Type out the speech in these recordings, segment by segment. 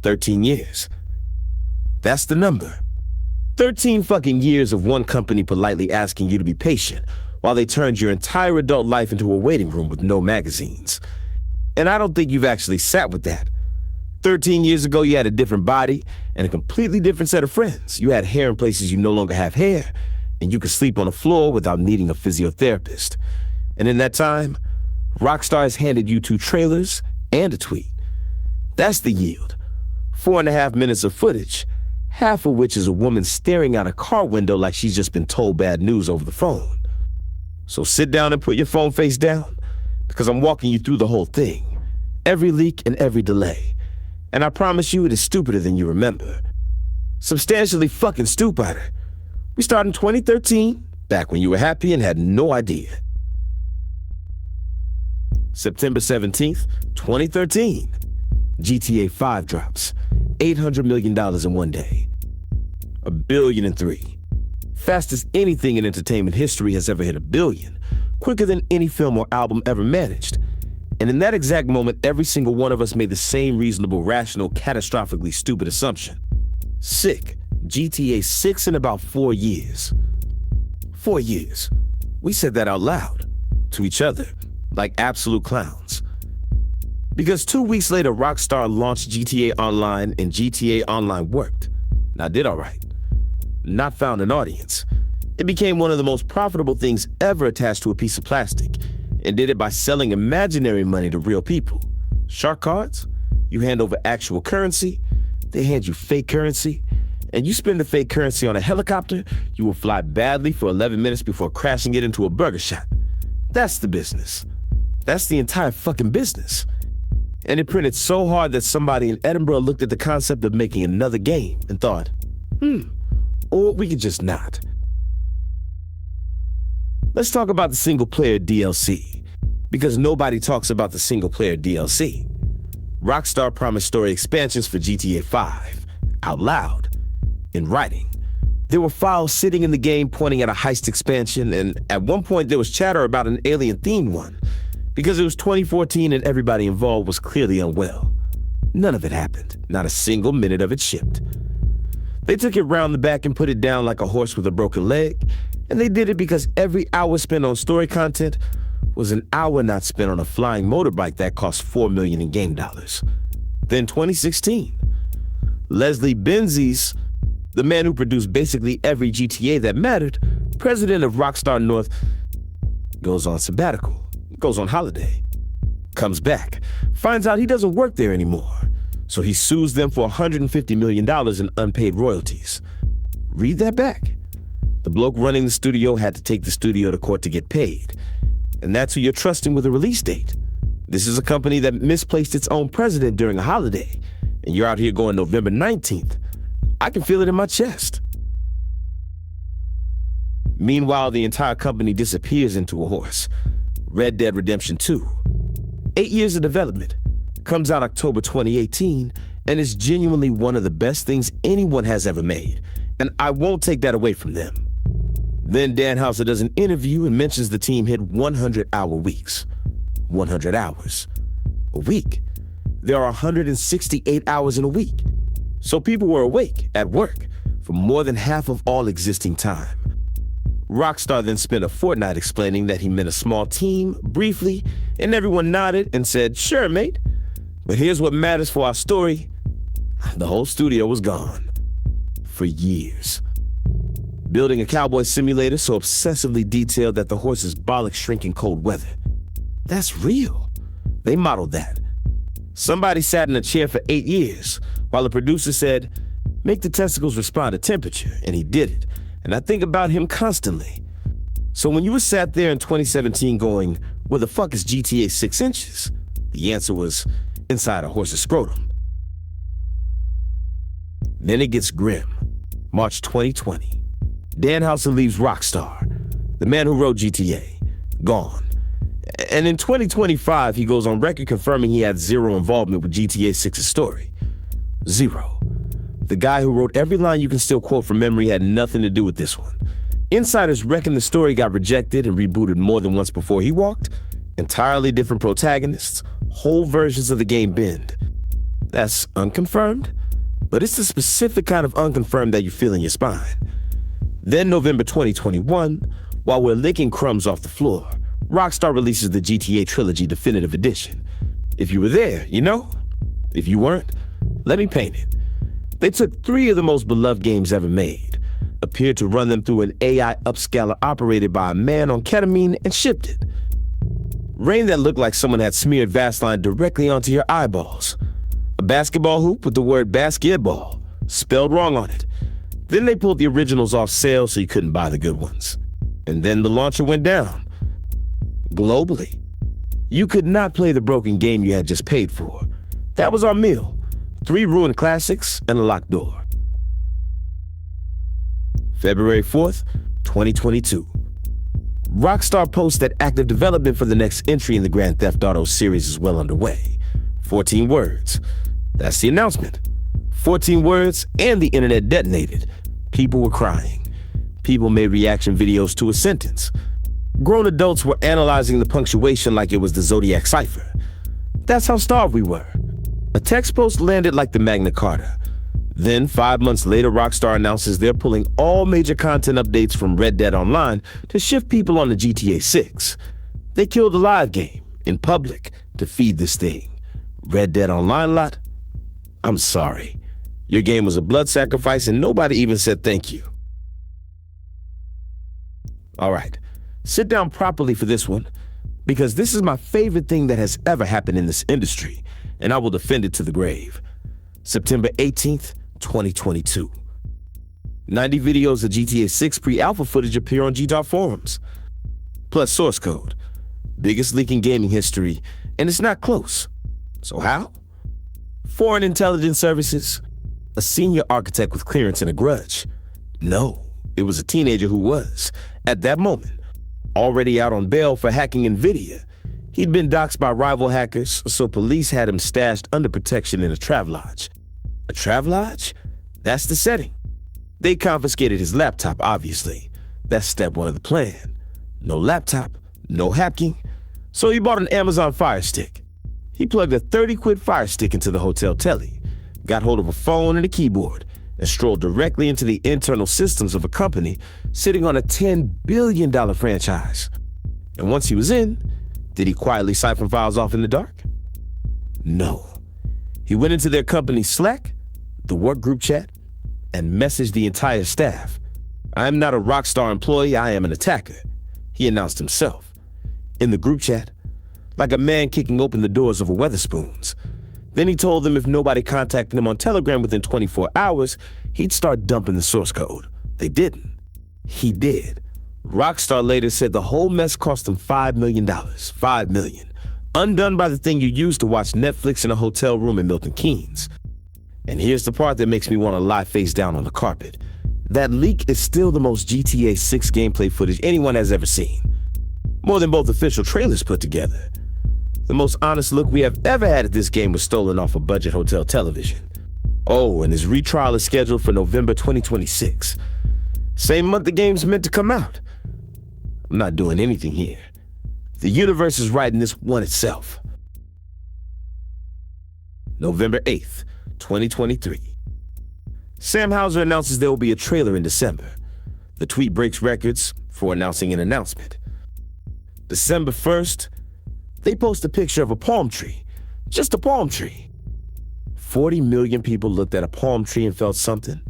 13 years. That's the number. 13 fucking years of one company politely asking you to be patient while they turned your entire adult life into a waiting room with no magazines. And I don't think you've actually sat with that. 13 years ago, you had a different body and a completely different set of friends. You had hair in places you no longer have hair, and you could sleep on the floor without needing a physiotherapist. And in that time, Rockstar has handed you 2 trailers and a tweet. That's the yield. 4.5 minutes of footage, half of which is a woman staring out a car window like she's just been told bad news over the phone. So sit down and put your phone face down, because I'm walking you through the whole thing, every leak and every delay. And I promise you it is stupider than you remember. Substantially fucking stupider. We start in 2013, back when you were happy and had no idea. September 17th, 2013. GTA 5 drops. $800 million in one day. $1.3 billion. Fastest anything in entertainment history has ever hit $1 billion. Quicker than any film or album ever managed. And in that exact moment, every single one of us made the same reasonable, rational, catastrophically stupid assumption. Sick. GTA 6 in about 4 years. 4 years. We said that out loud. To each other. Like absolute clowns. Because 2 weeks later, Rockstar launched GTA Online, and GTA Online worked. Now, did all right. Not found an audience. It became one of the most profitable things ever attached to a piece of plastic, and did it by selling imaginary money to real people. Shark cards? You hand over actual currency, they hand you fake currency, and you spend the fake currency on a helicopter, you will fly badly for 11 minutes before crashing it into a burger shop. That's the business. That's the entire fucking business. And it printed so hard that somebody in Edinburgh looked at the concept of making another game and thought, or we could just not. Let's talk about the single-player DLC, because nobody talks about the single-player DLC. Rockstar promised story expansions for GTA 5, out loud, in writing. There were files sitting in the game pointing at a heist expansion, and at one point there was chatter about an alien-themed one, because it was 2014 and everybody involved was clearly unwell. None of it happened, not a single minute of it shipped. They took it round the back and put it down like a horse with a broken leg, and they did it because every hour spent on story content was an hour not spent on a flying motorbike that cost $4 million in game dollars. Then 2016, Leslie Benzies, the man who produced basically every GTA that mattered, president of Rockstar North, goes on sabbatical, goes on holiday, comes back, finds out he doesn't work there anymore, so he sues them for $150 million in unpaid royalties. Read that back. The bloke running the studio had to take the studio to court to get paid. And that's who you're trusting with a release date. This is a company that misplaced its own president during a holiday, and you're out here going November 19th. I can feel it in my chest. Meanwhile, the entire company disappears into a horse. Red Dead Redemption 2. 8 years of development. Comes out October 2018, and is genuinely one of the best things anyone has ever made. And I won't take that away from them. Then Dan Houser does an interview and mentions the team hit 100-hour weeks. 100 hours. A week. There are 168 hours in a week. So people were awake, at work, for more than half of all existing time. Rockstar then spent a fortnight explaining that he meant a small team, briefly, and everyone nodded and said, "Sure, mate. But here's what matters for our story." The whole studio was gone. For years. Building a cowboy simulator so obsessively detailed that the horses bollock shrink in cold weather. That's real. They modeled that. Somebody sat in a chair for 8 years while the producer said, "Make the testicles respond to temperature," and he did it. And I think about him constantly. So when you were sat there in 2017 going, "Where the fuck is GTA 6 inches?" The answer was, inside a horse's scrotum. Then it gets grim. March 2020. Dan Houser leaves Rockstar, the man who wrote GTA, gone. And in 2025, he goes on record confirming he had zero involvement with GTA 6's story. Zero. The guy who wrote every line you can still quote from memory had nothing to do with this one. Insiders reckon the story got rejected and rebooted more than once before he walked. Entirely different protagonists, whole versions of the game bend. That's unconfirmed, but it's the specific kind of unconfirmed that you feel in your spine. Then November 2021, while we're licking crumbs off the floor, Rockstar releases the GTA Trilogy Definitive Edition. If you were there, you know. If you weren't, let me paint it. They took 3 of the most beloved games ever made, appeared to run them through an AI upscaler operated by a man on ketamine, and shipped it. Rain that looked like someone had smeared Vaseline directly onto your eyeballs. A basketball hoop with the word basketball spelled wrong on it. Then they pulled the originals off sale so you couldn't buy the good ones. And then the launcher went down. Globally. You could not play the broken game you had just paid for. That was our meal. 3 ruined classics and a locked door. February 4th, 2022. Rockstar posts that active development for the next entry in the Grand Theft Auto series is well underway. 14 words. That's the announcement. 14 words and the internet detonated. People were crying. People made reaction videos to a sentence. Grown adults were analyzing the punctuation like it was the Zodiac cipher. That's how starved we were. A text post landed like the Magna Carta. Then, 5 months later, Rockstar announces they're pulling all major content updates from Red Dead Online to shift people on to GTA 6. They killed the live game in public to feed this thing. Red Dead Online lot? I'm sorry. Your game was a blood sacrifice and nobody even said thank you. All right, sit down properly for this one, because this is my favorite thing that has ever happened in this industry, and I will defend it to the grave. September 18th, 2022. 90 videos of GTA 6 pre-alpha footage appear on GTAR forums. Plus source code. Biggest leak in gaming history, and it's not close. So how? Foreign intelligence services? A senior architect with clearance and a grudge? No, it was a teenager who was, at that moment, already out on bail for hacking NVIDIA. He'd been doxxed by rival hackers, so police had him stashed under protection in a Travelodge. A Travelodge? That's the setting. They confiscated his laptop, obviously. That's step 1 of the plan. No laptop, no hacking. So he bought an Amazon Fire Stick. He plugged a 30-quid Fire Stick into the hotel telly, got hold of a phone and a keyboard, and strolled directly into the internal systems of a company sitting on a $10 billion franchise. And once he was in, did he quietly siphon files off in the dark? No. He went into their company's Slack, the work group chat, and messaged the entire staff. "I am not a Rockstar employee, I am an attacker," he announced himself. In the group chat, like a man kicking open the doors of a Weatherspoons. Then he told them if nobody contacted him on Telegram within 24 hours, he'd start dumping the source code. They didn't. He did. Rockstar later said the whole mess cost them $5 million. $5 million. Undone by the thing you used to watch Netflix in a hotel room in Milton Keynes. And here's the part that makes me want to lie face down on the carpet. That leak is still the most GTA 6 gameplay footage anyone has ever seen. More than both official trailers put together. The most honest look we have ever had at this game was stolen off a budget hotel television. Oh, and his retrial is scheduled for November 2026. Same month the game's meant to come out. I'm not doing anything here. The universe is writing this one itself. November 8th, 2023. Sam Houser announces there will be a trailer in December. The tweet breaks records for announcing an announcement. December 1st, they post a picture of a palm tree. Just a palm tree. 40 million people looked at a palm tree and felt something.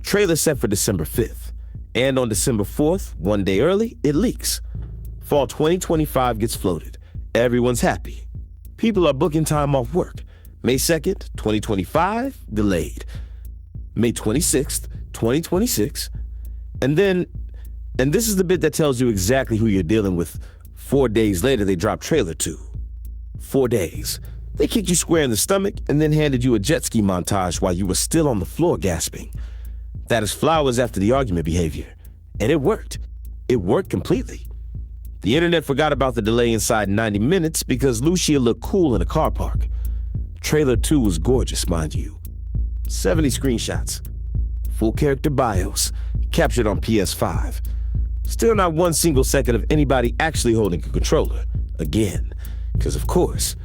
Trailer set for December 5th. And on December 4th, one day early, it leaks. Fall 2025 gets floated. Everyone's happy. People are booking time off work. May 2nd, 2025, delayed. May 26th, 2026. And this is the bit that tells you exactly who you're dealing with. 4 days later, they dropped trailer 2. 4 days. They kicked you square in the stomach and then handed you a jet ski montage while you were still on the floor gasping. That is flowers after the argument behavior. And it worked. It worked completely. The internet forgot about the delay inside 90 minutes because Lucia looked cool in a car park. Trailer 2 was gorgeous, mind you. 70 screenshots. Full character bios. Captured on PS5. Still not one single second of anybody actually holding a controller. Again. Because of course,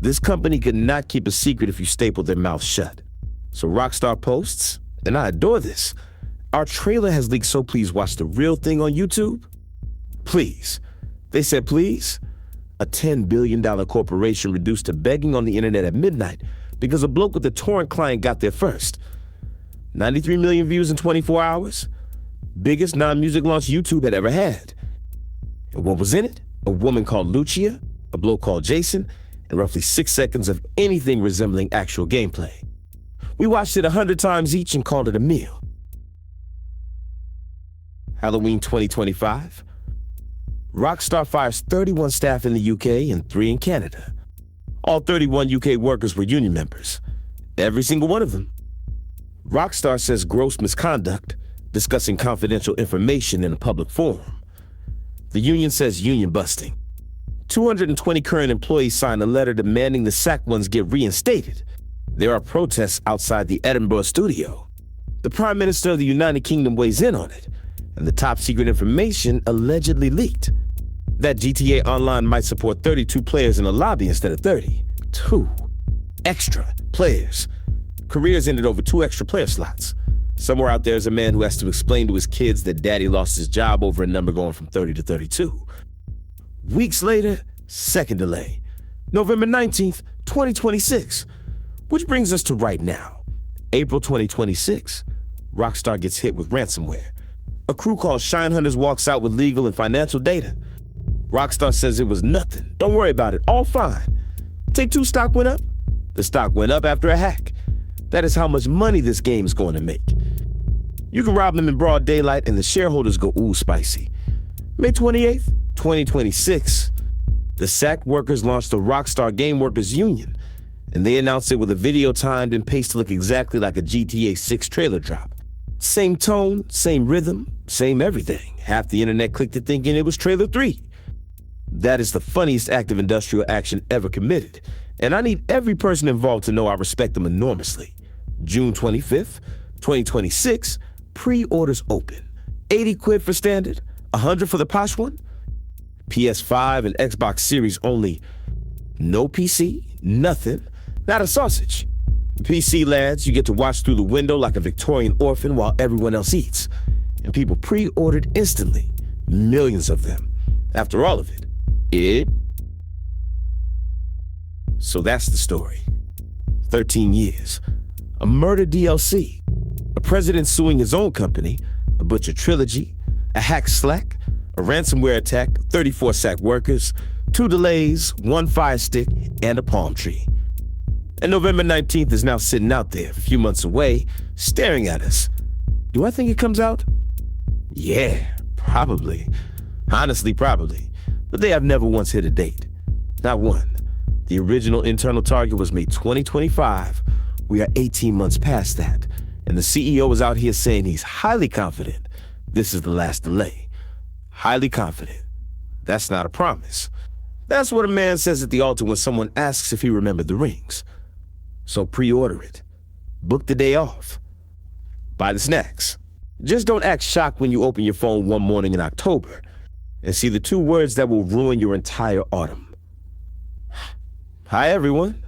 This company could not keep a secret if you stapled their mouth shut. So Rockstar posts, and I adore this, our trailer has leaked, so please watch the real thing on YouTube. Please. They said please. A $10 billion corporation reduced to begging on the internet at midnight because a bloke with a torrent client got there first. 93 million views in 24 hours. Biggest non-music launch YouTube had ever had. And what was in it? A woman called Lucia, a bloke called Jason, and roughly 6 seconds of anything resembling actual gameplay. We watched it 100 times each and called it a meal. Halloween 2025. Rockstar fires 31 staff in the UK and 3 in Canada. All 31 UK workers were union members. Every single one of them. Rockstar says gross misconduct, discussing confidential information in a public forum. The union says union busting. 220 current employees signed a letter demanding the sacked ones get reinstated. There are protests outside the Edinburgh studio. The Prime Minister of the United Kingdom weighs in on it, and the top secret information allegedly leaked. That GTA Online might support 32 players in a lobby instead of 30. 2 extra players. Careers ended over 2 extra player slots. Somewhere out there is a man who has to explain to his kids that daddy lost his job over a number going from 30 to 32. Weeks later, second delay. November 19th, 2026. Which brings us to right now. April 2026. Rockstar gets hit with ransomware. A crew called Shine Hunters walks out with legal and financial data. Rockstar says it was nothing. Don't worry about it. All fine. Take-Two stock went up. The stock went up after a hack. That is how much money this game is going to make. You can rob them in broad daylight and the shareholders go ooh spicy. May 28th, 2026. The sacked workers launched the Rockstar Game Workers Union, and they announced it with a video timed and paced to look exactly like a GTA 6 trailer drop. Same tone, same rhythm, same everything. Half the internet clicked it thinking it was trailer 3. That is the funniest act of industrial action ever committed, and I need every person involved to know I respect them enormously. June 25th, 2026, pre-orders open. 80 quid for standard, 100 for the posh one. PS5 and Xbox Series only. No PC, nothing, not a sausage. PC lads, you get to watch through the window like a Victorian orphan while everyone else eats. And people pre-ordered instantly. Millions of them. After all of it. So that's the story. 13 years. A murder DLC. A president suing his own company. A butcher trilogy. A hack Slack. A ransomware attack. 34 sacked workers. 2 delays. 1 fire stick. And a palm tree. And November 19th is now sitting out there, a few months away, staring at us. Do I think it comes out? Yeah, probably. Honestly, probably. But they have never once hit a date. Not one. The original internal target was May 2025. We are 18 months past that. And the CEO is out here saying he's highly confident this is the last delay. Highly confident. That's not a promise. That's what a man says at the altar when someone asks if he remembered the rings. So pre-order it. Book the day off. Buy the snacks. Just don't act shocked when you open your phone one morning in October and see the 2 words that will ruin your entire autumn. Hi, everyone.